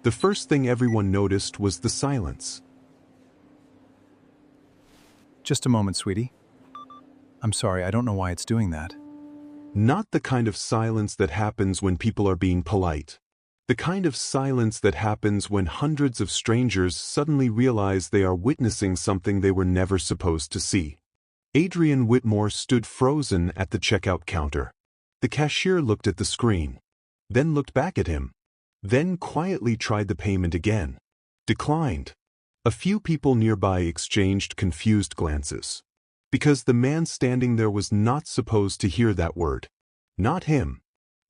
The first thing everyone noticed was the silence. Just a moment, sweetie. I'm sorry, I don't know why it's doing that. Not the kind of silence that happens when people are being polite. The kind of silence that happens when hundreds of strangers suddenly realize they are witnessing something they were never supposed to see. Adrian Whitmore stood frozen at the checkout counter. The cashier looked at the screen, then looked back at him, then quietly tried the payment again. Declined. A few people nearby exchanged confused glances. Because the man standing there was not supposed to hear that word. Not him.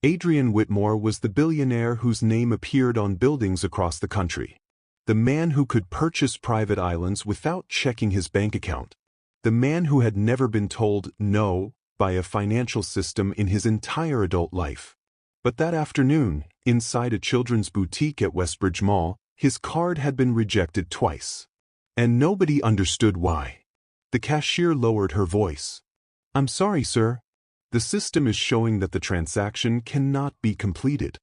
Adrian Whitmore was the billionaire whose name appeared on buildings across the country. The man who could purchase private islands without checking his bank account. The man who had never been told no by a financial system in his entire adult life. But that afternoon, inside a children's boutique at Westbridge Mall, his card had been rejected twice. And nobody understood why. The cashier lowered her voice. "I'm sorry, sir. The system is showing that the transaction cannot be completed."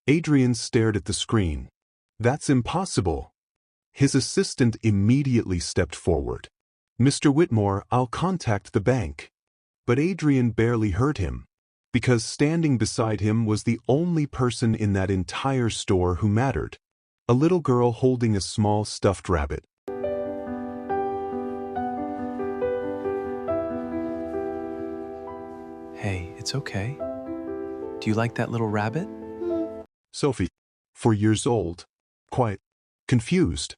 Adrian stared at the screen. "That's impossible." His assistant immediately stepped forward. "Mr. Whitmore, I'll contact the bank." But Adrian barely heard him, because standing beside him was the only person in that entire store who mattered. A little girl holding a small stuffed rabbit. Hey, it's okay. Do you like that little rabbit? Sophie, 4 years old, quiet, confused,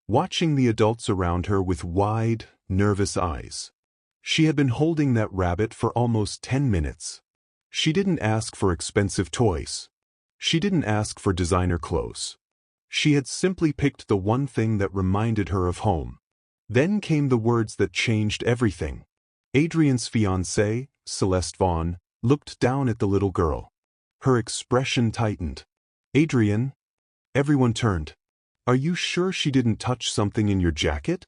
watching the adults around her with wide, nervous eyes. She had been holding that rabbit for almost 10 minutes. She didn't ask for expensive toys. She didn't ask for designer clothes. She had simply picked the one thing that reminded her of home. Then came the words that changed everything. Adrian's fiancée, Celeste Vaughn, looked down at the little girl. Her expression tightened. "Adrian?" Everyone turned. "Are you sure she didn't touch something in your jacket?"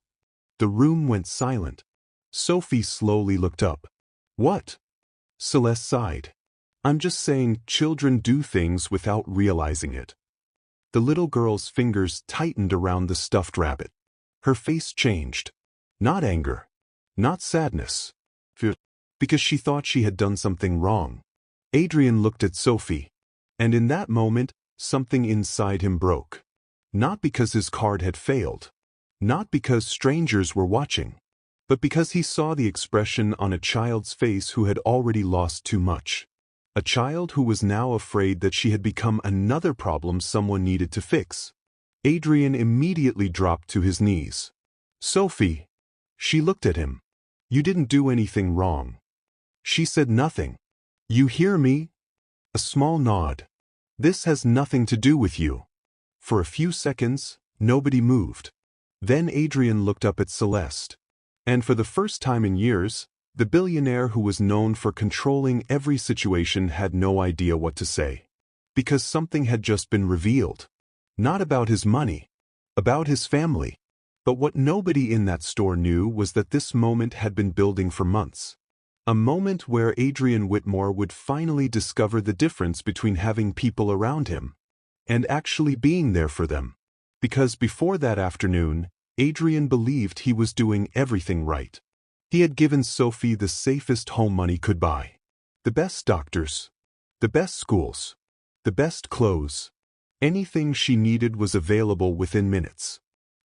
The room went silent. Sophie slowly looked up. "What?" Celeste sighed. "I'm just saying children do things without realizing it." The little girl's fingers tightened around the stuffed rabbit. Her face changed. Not anger. Not sadness. Fear. Because she thought she had done something wrong. Adrian looked at Sophie. And in that moment, something inside him broke. Not because his card had failed. Not because strangers were watching. But because he saw the expression on a child's face who had already lost too much. A child who was now afraid that she had become another problem someone needed to fix. Adrian immediately dropped to his knees. "Sophie." She looked at him. "You didn't do anything wrong." She said nothing. "You hear me?" A small nod. "This has nothing to do with you." For a few seconds, nobody moved. Then Adrian looked up at Celeste. And for the first time in years, the billionaire who was known for controlling every situation had no idea what to say. Because something had just been revealed. Not about his money. About his family. But what nobody in that store knew was that this moment had been building for months. A moment where Adrian Whitmore would finally discover the difference between having people around him and actually being there for them. Because before that afternoon, Adrian believed he was doing everything right. He had given Sophie the safest home money could buy. The best doctors. The best schools. The best clothes. Anything she needed was available within minutes.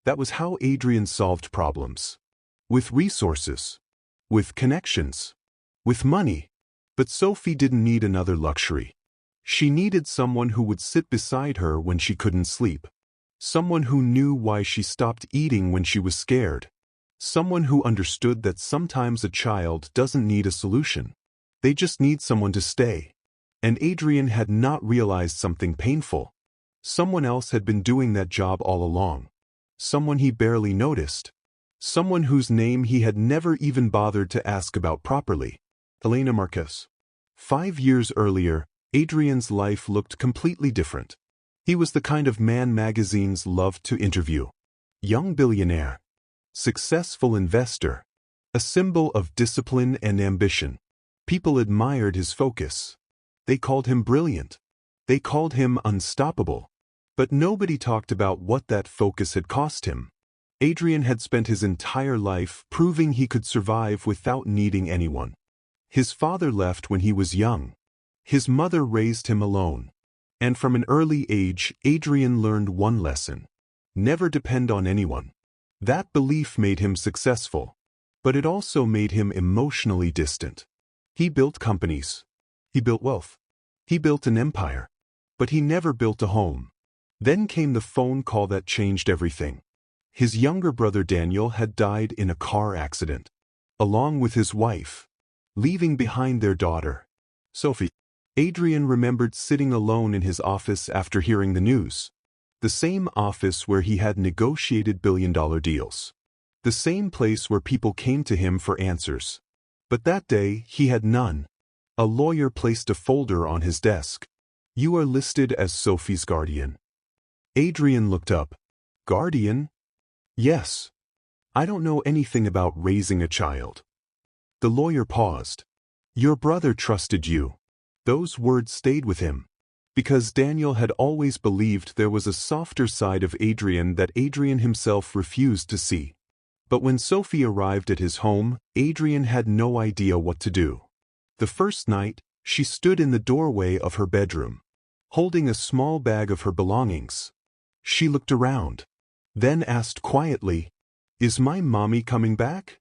That was how Adrian solved problems. With resources. With connections. With money. But Sophie didn't need another luxury. She needed someone who would sit beside her when she couldn't sleep. Someone who knew why she stopped eating when she was scared. Someone who understood that sometimes a child doesn't need a solution. They just need someone to stay. And Adrian had not realized something painful. Someone else had been doing that job all along. Someone he barely noticed. Someone whose name he had never even bothered to ask about properly. Elena Marquez. 5 years earlier, Adrian's life looked completely different. He was the kind of man magazines loved to interview. Young billionaire. Successful investor. A symbol of discipline and ambition. People admired his focus. They called him brilliant. They called him unstoppable. But nobody talked about what that focus had cost him. Adrian had spent his entire life proving he could survive without needing anyone. His father left when he was young. His mother raised him alone. And from an early age, Adrian learned one lesson: never depend on anyone. That belief made him successful, but it also made him emotionally distant. He built companies. He built wealth. He built an empire. But he never built a home. Then came the phone call that changed everything. His younger brother Daniel had died in a car accident, along with his wife, leaving behind their daughter, Sophie. Adrian remembered sitting alone in his office after hearing the news. The same office where he had negotiated billion-dollar deals. The same place where people came to him for answers. But that day, he had none. A lawyer placed a folder on his desk. "You are listed as Sophie's guardian." Adrian looked up. "Guardian?" "Yes. I don't know anything about raising a child." The lawyer paused. "Your brother trusted you." Those words stayed with him, because Daniel had always believed there was a softer side of Adrian that Adrian himself refused to see. But when Sophie arrived at his home, Adrian had no idea what to do. The first night, she stood in the doorway of her bedroom, holding a small bag of her belongings. She looked around, then asked quietly, "Is my mommy coming back?"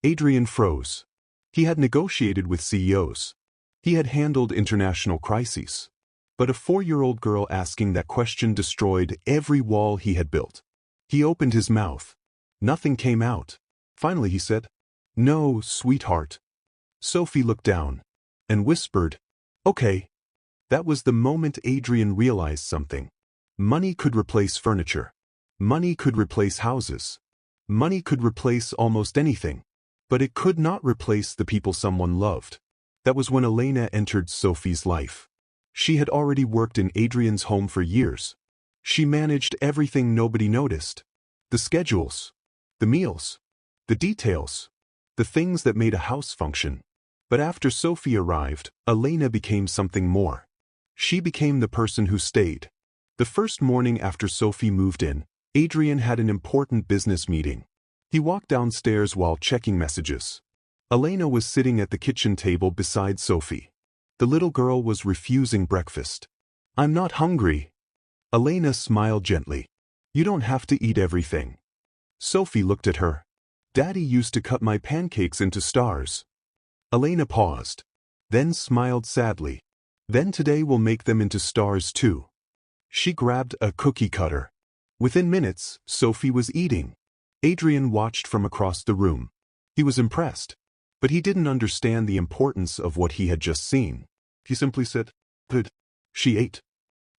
Adrian froze. He had negotiated with CEOs. He had handled international crises. But a 4-year-old girl asking that question destroyed every wall he had built. He opened his mouth. Nothing came out. Finally he said, "No, sweetheart." Sophie looked down and whispered, "Okay." That was the moment Adrian realized something. Money could replace furniture. Money could replace houses. Money could replace almost anything. But it could not replace the people someone loved. That was when Elena entered Sophie's life. She had already worked in Adrian's home for years. She managed everything nobody noticed. The schedules. The meals. The details. The things that made a house function. But after Sophie arrived, Elena became something more. She became the person who stayed. The first morning after Sophie moved in, Adrian had an important business meeting. He walked downstairs while checking messages. Elena was sitting at the kitchen table beside Sophie. The little girl was refusing breakfast. "I'm not hungry." Elena smiled gently. "You don't have to eat everything." Sophie looked at her. "Daddy used to cut my pancakes into stars." Elena paused, then smiled sadly. "Then today we'll make them into stars too." She grabbed a cookie cutter. Within minutes, Sophie was eating. Adrian watched from across the room. He was impressed, but he didn't understand the importance of what he had just seen. He simply said, "Good." She ate.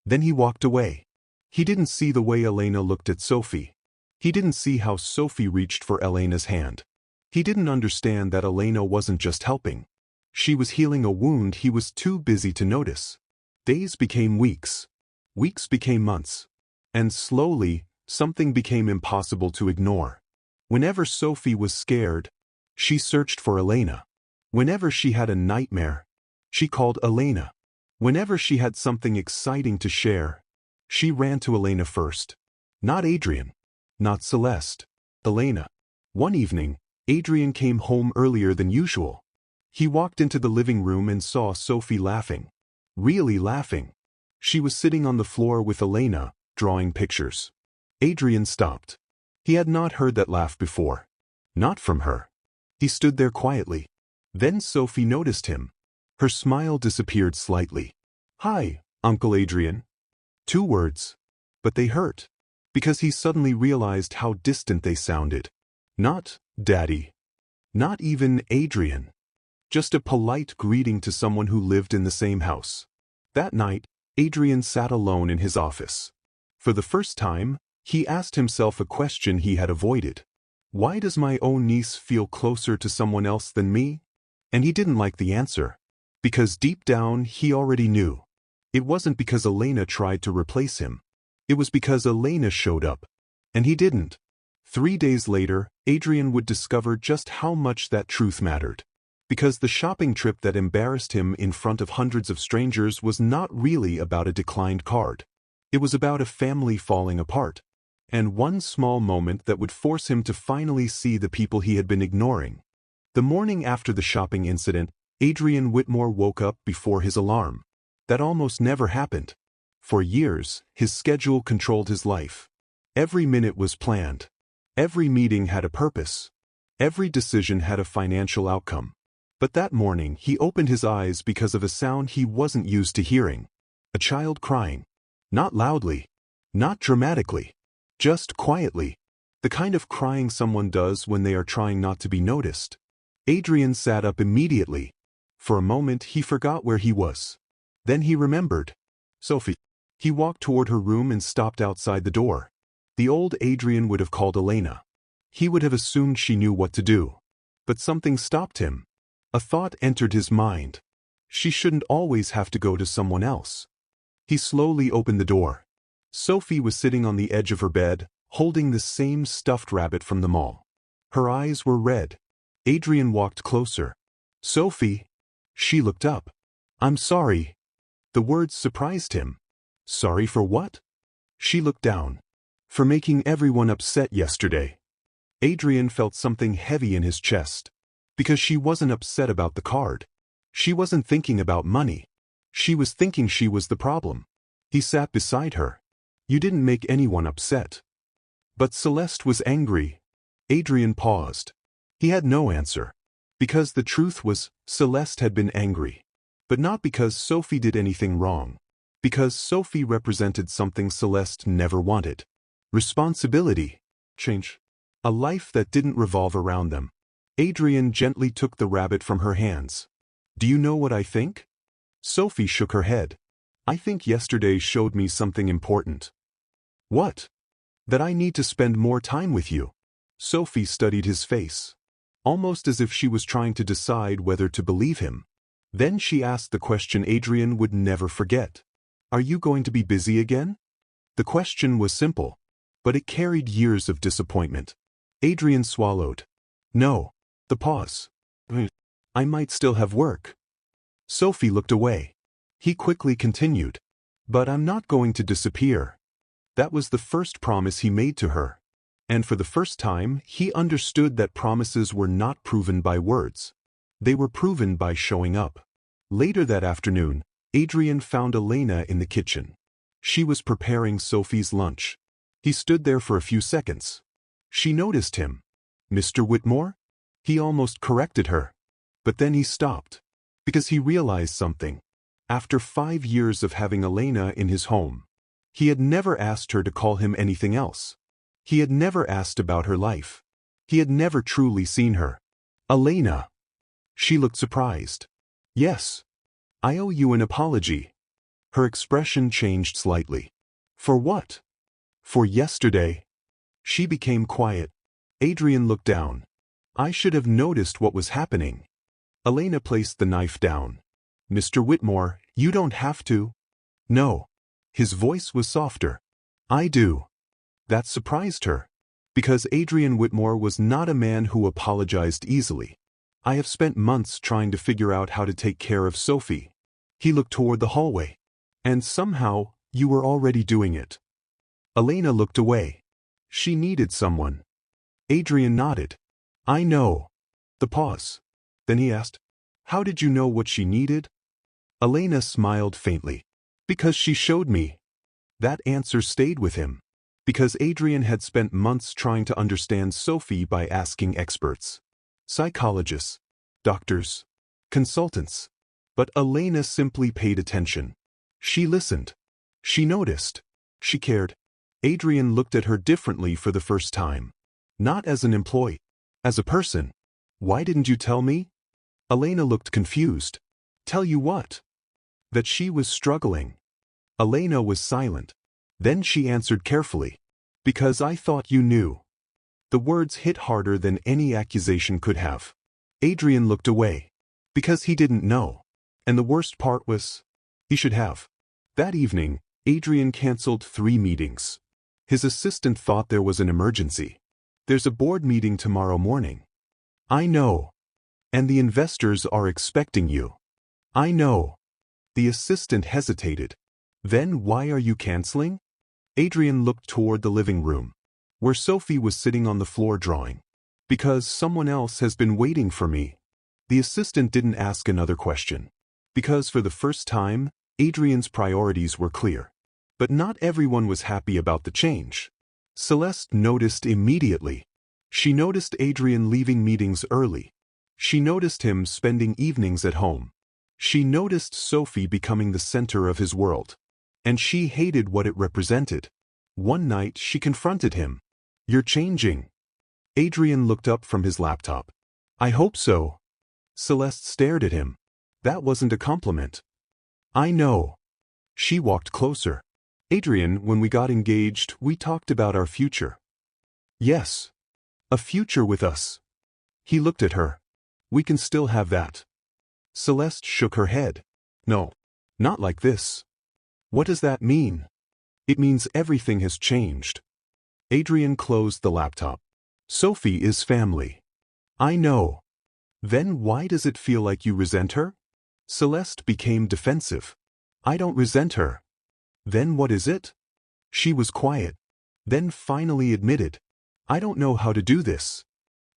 Then he walked away. He didn't see the way Elena looked at Sophie. He didn't see how Sophie reached for Elena's hand. He didn't understand that Elena wasn't just helping. She was healing a wound he was too busy to notice. Days became weeks. Weeks became months. And slowly, something became impossible to ignore. Whenever Sophie was scared, she searched for Elena. Whenever she had a nightmare, she called Elena. Whenever she had something exciting to share, she ran to Elena first. Not Adrian. Not Celeste. Elena. One evening, Adrian came home earlier than usual. He walked into the living room and saw Sophie laughing. Really laughing. She was sitting on the floor with Elena, drawing pictures. Adrian stopped. He had not heard that laugh before. Not from her. He stood there quietly. Then Sophie noticed him. Her smile disappeared slightly. "Hi, Uncle Adrian." 2 words. But they hurt. Because he suddenly realized how distant they sounded. Not Daddy. Not even Adrian. Just a polite greeting to someone who lived in the same house. That night, Adrian sat alone in his office. For the first time, he asked himself a question he had avoided. Why does my own niece feel closer to someone else than me? And he didn't like the answer. Because deep down, he already knew. It wasn't because Elena tried to replace him. It was because Elena showed up. And he didn't. 3 days later, Adrian would discover just how much that truth mattered. Because the shopping trip that embarrassed him in front of hundreds of strangers was not really about a declined card. It was about a family falling apart, and one small moment that would force him to finally see the people he had been ignoring. The morning after the shopping incident, Adrian Whitmore woke up before his alarm. That almost never happened. For years, his schedule controlled his life. Every minute was planned. Every meeting had a purpose. Every decision had a financial outcome. But that morning, he opened his eyes because of a sound he wasn't used to hearing. A child crying. Not loudly. Not dramatically. Just quietly. The kind of crying someone does when they are trying not to be noticed. Adrian sat up immediately. For a moment, he forgot where he was. Then he remembered. Sophie. He walked toward her room and stopped outside the door. The old Adrian would have called Elena. He would have assumed she knew what to do. But something stopped him. A thought entered his mind. She shouldn't always have to go to someone else. He slowly opened the door. Sophie was sitting on the edge of her bed, holding the same stuffed rabbit from the mall. Her eyes were red. Adrian walked closer. Sophie. She looked up. I'm sorry. The words surprised him. Sorry for what? She looked down. For making everyone upset yesterday. Adrian felt something heavy in his chest. Because she wasn't upset about the card. She wasn't thinking about money. She was thinking she was the problem. He sat beside her. You didn't make anyone upset. But Celeste was angry. Adrian paused. He had no answer. Because the truth was, Celeste had been angry. But not because Sophie did anything wrong. Because Sophie represented something Celeste never wanted. Responsibility. Change. A life that didn't revolve around them. Adrian gently took the rabbit from her hands. Do you know what I think? Sophie shook her head. I think yesterday showed me something important. What? That I need to spend more time with you. Sophie studied his face. Almost as if she was trying to decide whether to believe him. Then she asked the question Adrian would never forget. Are you going to be busy again? The question was simple, but it carried years of disappointment. Adrian swallowed. No. The pause. I might still have work. Sophie looked away. He quickly continued. But I'm not going to disappear. That was the first promise he made to her. And for the first time, he understood that promises were not proven by words. They were proven by showing up. Later that afternoon, Adrian found Elena in the kitchen. She was preparing Sophie's lunch. He stood there for a few seconds. She noticed him. Mr. Whitmore? He almost corrected her. But then he stopped. Because he realized something. After 5 years of having Elena in his home, he had never asked her to call him anything else. He had never asked about her life. He had never truly seen her. Elena. She looked surprised. Yes. I owe you an apology. Her expression changed slightly. For what? For yesterday. She became quiet. Adrian looked down. I should have noticed what was happening. Elena placed the knife down. Mr. Whitmore, you don't have to. No. His voice was softer. I do. That surprised her. Because Adrian Whitmore was not a man who apologized easily. I have spent months trying to figure out how to take care of Sophie. He looked toward the hallway. And somehow, you were already doing it. Elena looked away. She needed someone. Adrian nodded. I know. The pause. Then he asked, how did you know what she needed? Elena smiled faintly. Because she showed me. That answer stayed with him. Because Adrian had spent months trying to understand Sophie by asking experts. Psychologists. Doctors. Consultants. But Elena simply paid attention. She listened. She noticed. She cared. Adrian looked at her differently for the first time. Not as an employee. As a person. Why didn't you tell me? Elena looked confused. Tell you what? That she was struggling. Elena was silent. Then she answered carefully. Because I thought you knew. The words hit harder than any accusation could have. Adrian looked away. Because he didn't know. And the worst part was, he should have. That evening, Adrian canceled 3 meetings. His assistant thought there was an emergency. There's a board meeting tomorrow morning. I know. And the investors are expecting you. I know. The assistant hesitated. Then why are you canceling? Adrian looked toward the living room, where Sophie was sitting on the floor drawing. Because someone else has been waiting for me. The assistant didn't ask another question. Because for the first time, Adrian's priorities were clear. But not everyone was happy about the change. Celeste noticed immediately. She noticed Adrian leaving meetings early. She noticed him spending evenings at home. She noticed Sophie becoming the center of his world. And she hated what it represented. One night she confronted him. "You're changing." Adrian looked up from his laptop. "I hope so." Celeste stared at him. That wasn't a compliment. "I know." She walked closer. "Adrian, when we got engaged, we talked about our future." "Yes. A future with us." He looked at her. "We can still have that." Celeste shook her head. "No. Not like this." "What does that mean?" "It means everything has changed." Adrian closed the laptop. "Sophie is family." "I know." "Then why does it feel like you resent her?" Celeste became defensive. "I don't resent her." "Then what is it?" She was quiet. Then finally admitted. "I don't know how to do this."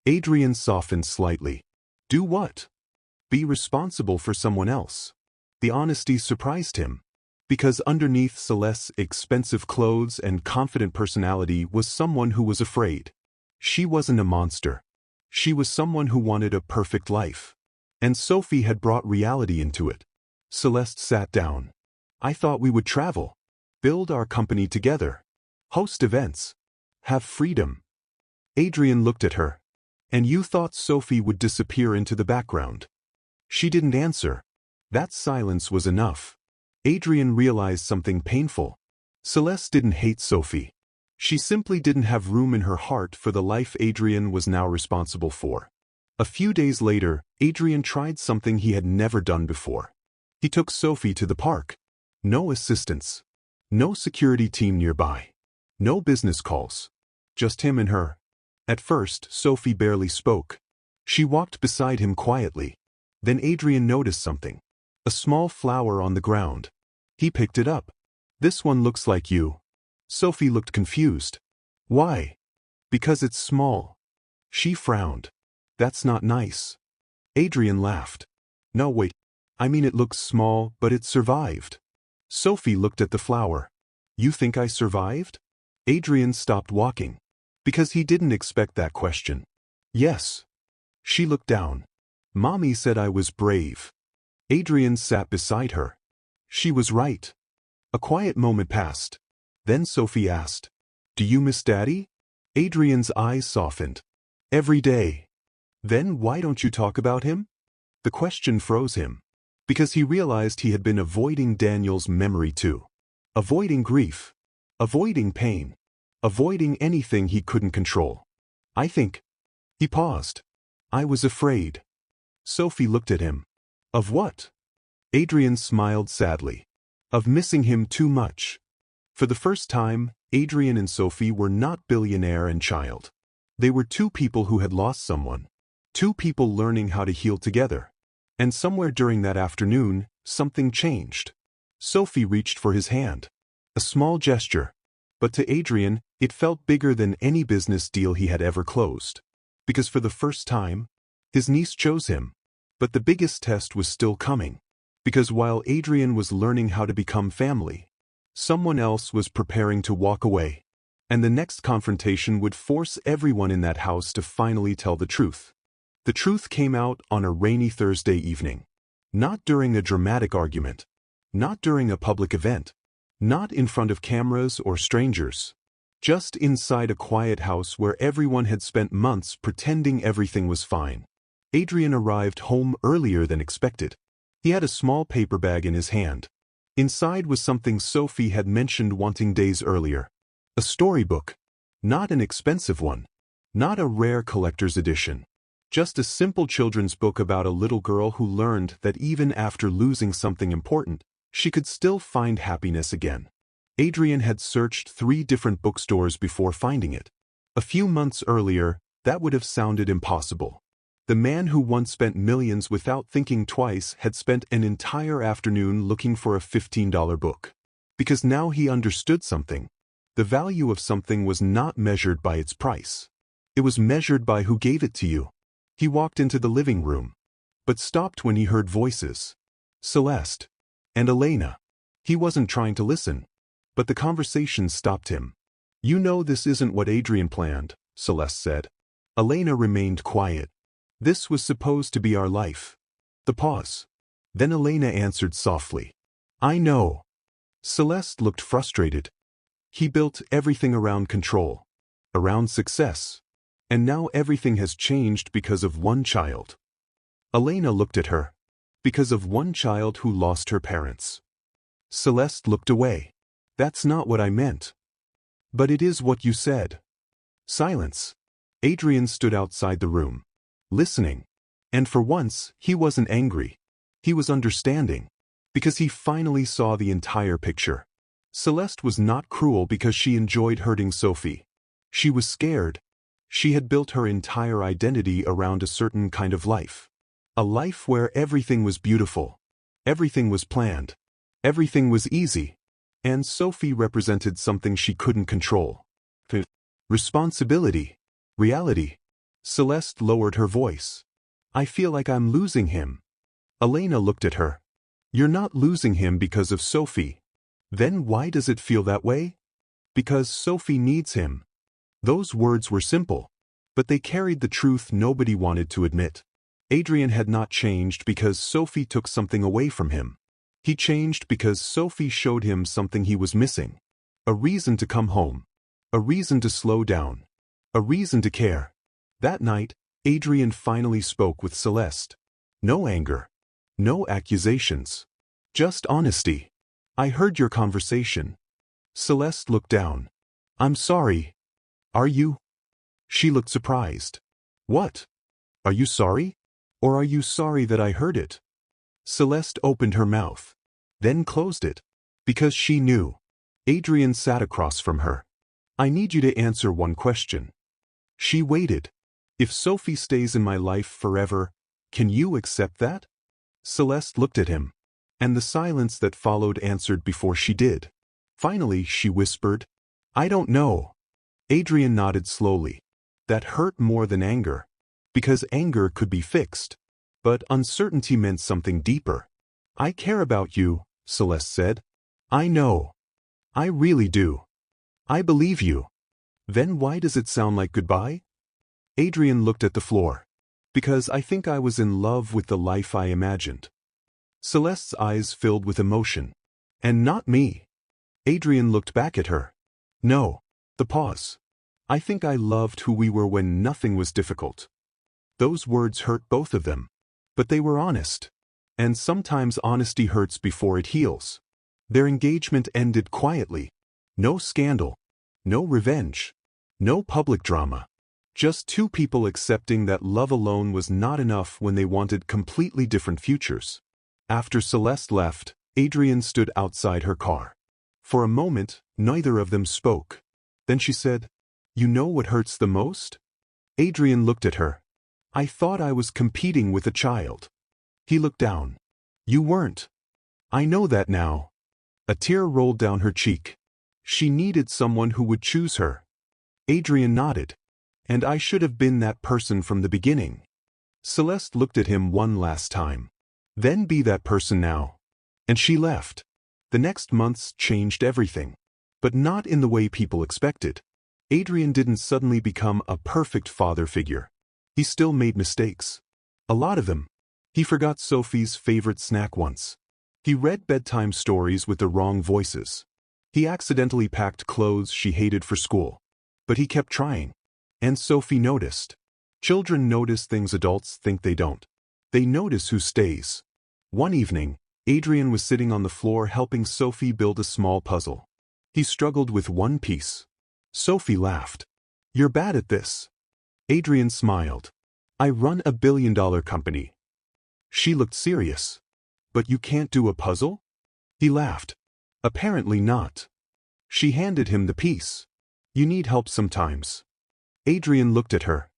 Adrian softened slightly. "Do what?" "Be responsible for someone else." The honesty surprised him. Because underneath Celeste's expensive clothes and confident personality was someone who was afraid. She wasn't a monster. She was someone who wanted a perfect life. And Sophie had brought reality into it. Celeste sat down. "I thought we would travel. Build our company together. Host events. Have freedom." Adrian looked at her. "And you thought Sophie would disappear into the background." She didn't answer. That silence was enough. Adrian realized something painful. Celeste didn't hate Sophie. She simply didn't have room in her heart for the life Adrian was now responsible for. A few days later, Adrian tried something he had never done before. He took Sophie to the park. No assistants. No security team nearby. No business calls. Just him and her. At first, Sophie barely spoke. She walked beside him quietly. Then Adrian noticed something. A small flower on the ground. He picked it up. "This one looks like you." Sophie looked confused. "Why?" "Because it's small." She frowned. "That's not nice." Adrian laughed. "No, wait. I mean, it looks small, but it survived." Sophie looked at the flower. "You think I survived?" Adrian stopped walking. Because he didn't expect that question. "Yes." She looked down. "Mommy said I was brave." Adrian sat beside her. She was right. A quiet moment passed. Then Sophie asked, "Do you miss Daddy?" Adrian's eyes softened. "Every day." "Then why don't you talk about him?" The question froze him. Because he realized he had been avoiding Daniel's memory too. Avoiding grief. Avoiding pain. Avoiding anything he couldn't control. "I think." He paused. "I was afraid." Sophie looked at him. "Of what?" Adrian smiled sadly. "Of missing him too much." For the first time, Adrian and Sophie were not billionaire and child. They were two people who had lost someone. Two people learning how to heal together. And somewhere during that afternoon, something changed. Sophie reached for his hand. A small gesture. But to Adrian, it felt bigger than any business deal he had ever closed. Because for the first time, his niece chose him. But the biggest test was still coming. Because while Adrian was learning how to become family, someone else was preparing to walk away. And the next confrontation would force everyone in that house to finally tell the truth. The truth came out on a rainy Thursday evening. Not during a dramatic argument. Not during a public event. Not in front of cameras or strangers. Just inside a quiet house where everyone had spent months pretending everything was fine. Adrian arrived home earlier than expected. He had a small paper bag in his hand. Inside was something Sophie had mentioned wanting days earlier. A storybook. Not an expensive one. Not a rare collector's edition. Just a simple children's book about a little girl who learned that even after losing something important, she could still find happiness again. Adrian had searched 3 different bookstores before finding it. A few months earlier, that would have sounded impossible. The man who once spent millions without thinking twice had spent an entire afternoon looking for a $15 book. Because now he understood something. The value of something was not measured by its price. It was measured by who gave it to you. He walked into the living room, but stopped when he heard voices. Celeste. And Elena. He wasn't trying to listen, but the conversation stopped him. You know this isn't what Adrian planned, Celeste said. Elena remained quiet. This was supposed to be our life. The pause. Then Elena answered softly. I know. Celeste looked frustrated. He built everything around control, around success, and now everything has changed because of one child. Elena looked at her. Because of one child who lost her parents. Celeste looked away. That's not what I meant. But it is what you said. Silence. Adrian stood outside the room, listening. And for once, he wasn't angry. He was understanding. Because he finally saw the entire picture. Celeste was not cruel because she enjoyed hurting Sophie. She was scared. She had built her entire identity around a certain kind of life. A life where everything was beautiful. Everything was planned. Everything was easy. And Sophie represented something she couldn't control. Responsibility. Reality. Celeste lowered her voice. I feel like I'm losing him. Elena looked at her. You're not losing him because of Sophie. Then why does it feel that way? Because Sophie needs him. Those words were simple, but they carried the truth nobody wanted to admit. Adrian had not changed because Sophie took something away from him. He changed because Sophie showed him something he was missing. A reason to come home. A reason to slow down. A reason to care. That night, Adrian finally spoke with Celeste. No anger. No accusations. Just honesty. I heard your conversation. Celeste looked down. I'm sorry. Are you? She looked surprised. What? Are you sorry? Or are you sorry that I heard it? Celeste opened her mouth, then closed it, because she knew. Adrian sat across from her. I need you to answer one question. She waited. If Sophie stays in my life forever, can you accept that? Celeste looked at him, and the silence that followed answered before she did. Finally, she whispered, I don't know. Adrian nodded slowly. That hurt more than anger, because anger could be fixed. But uncertainty meant something deeper. I care about you, Celeste said. I know. I really do. I believe you. Then why does it sound like goodbye? Adrian looked at the floor. Because I think I was in love with the life I imagined. Celeste's eyes filled with emotion. And not me. Adrian looked back at her. No. The pause. I think I loved who we were when nothing was difficult. Those words hurt both of them. But they were honest. And sometimes honesty hurts before it heals. Their engagement ended quietly. No scandal. No revenge. No public drama. Just two people accepting that love alone was not enough when they wanted completely different futures. After Celeste left, Adrian stood outside her car. For a moment, neither of them spoke. Then she said, You know what hurts the most? Adrian looked at her. I thought I was competing with a child. He looked down. You weren't. I know that now. A tear rolled down her cheek. She needed someone who would choose her. Adrian nodded. And I should have been that person from the beginning. Celeste looked at him one last time. Then be that person now. And she left. The next months changed everything. But not in the way people expected. Adrian didn't suddenly become a perfect father figure. He still made mistakes. A lot of them. He forgot Sophie's favorite snack once. He read bedtime stories with the wrong voices. He accidentally packed clothes she hated for school. But he kept trying. And Sophie noticed. Children notice things adults think they don't. They notice who stays. One evening, Adrian was sitting on the floor helping Sophie build a small puzzle. He struggled with one piece. Sophie laughed. You're bad at this. Adrian smiled. I run a billion-dollar company. She looked serious. But you can't do a puzzle? He laughed. Apparently not. She handed him the piece. You need help sometimes. Adrian looked at her.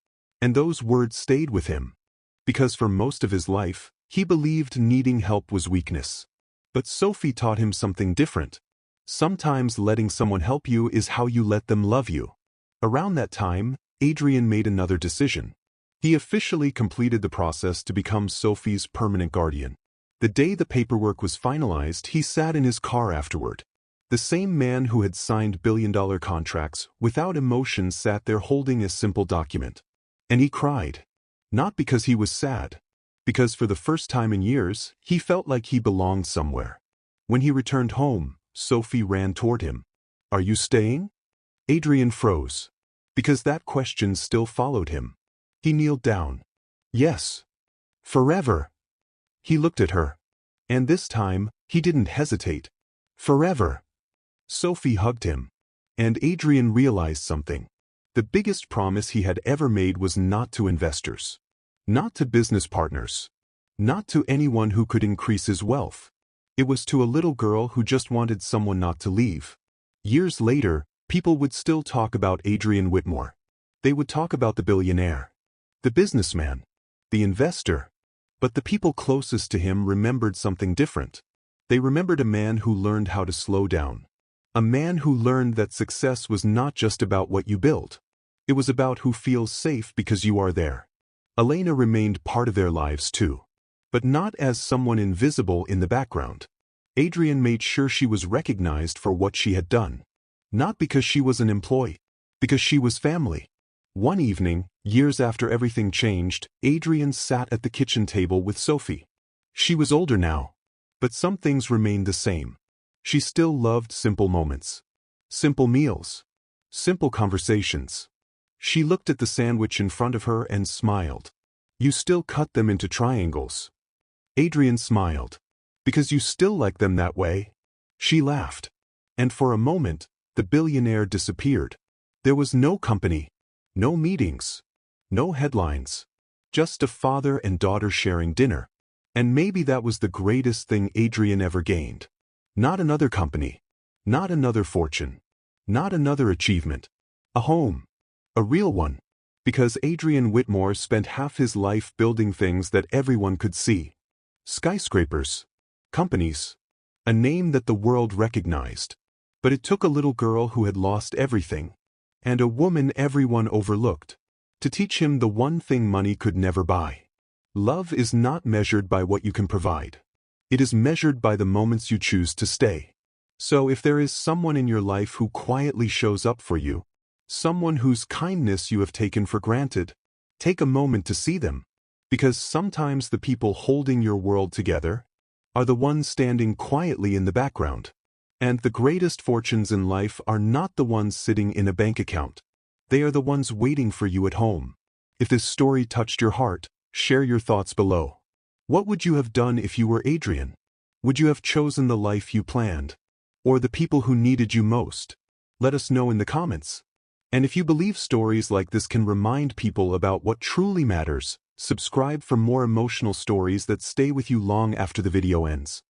And those words stayed with him. Because for most of his life, he believed needing help was weakness. But Sophie taught him something different. Sometimes letting someone help you is how you let them love you. Around that time, Adrian made another decision. He officially completed the process to become Sophie's permanent guardian. The day the paperwork was finalized, he sat in his car afterward. The same man who had signed billion-dollar contracts without emotion sat there holding a simple document. And he cried. Not because he was sad, because for the first time in years, he felt like he belonged somewhere. When he returned home, Sophie ran toward him. "Are you staying?" Adrian froze, because that question still followed him. He kneeled down. "Yes. Forever." He looked at her. And this time, he didn't hesitate. "Forever." Sophie hugged him. And Adrian realized something. The biggest promise he had ever made was not to investors. Not to business partners. Not to anyone who could increase his wealth. It was to a little girl who just wanted someone not to leave. Years later, people would still talk about Adrian Whitmore. They would talk about the billionaire, the businessman, the investor. But the people closest to him remembered something different. They remembered a man who learned how to slow down. A man who learned that success was not just about what you build. It was about who feels safe because you are there. Elena remained part of their lives too. But not as someone invisible in the background. Adrian made sure she was recognized for what she had done. Not because she was an employee, because she was family. One evening, years after everything changed, Adrian sat at the kitchen table with Sophie. She was older now, but some things remained the same. She still loved simple moments. Simple meals. Simple conversations. She looked at the sandwich in front of her and smiled. "You still cut them into triangles." Adrian smiled. "Because you still like them that way." She laughed. And for a moment, the billionaire disappeared. There was no company, no meetings, no headlines. Just a father and daughter sharing dinner. And maybe that was the greatest thing Adrian ever gained. Not another company. Not another fortune. Not another achievement. A home. A real one. Because Adrian Whitmore spent half his life building things that everyone could see. Skyscrapers. Companies. A name that the world recognized. But it took a little girl who had lost everything, and a woman everyone overlooked, to teach him the one thing money could never buy. Love is not measured by what you can provide. It is measured by the moments you choose to stay. So if there is someone in your life who quietly shows up for you, someone whose kindness you have taken for granted, take a moment to see them. Because sometimes the people holding your world together are the ones standing quietly in the background. And the greatest fortunes in life are not the ones sitting in a bank account. They are the ones waiting for you at home. If this story touched your heart, share your thoughts below. What would you have done if you were Adrian? Would you have chosen the life you planned? Or the people who needed you most? Let us know in the comments. And if you believe stories like this can remind people about what truly matters, subscribe for more emotional stories that stay with you long after the video ends.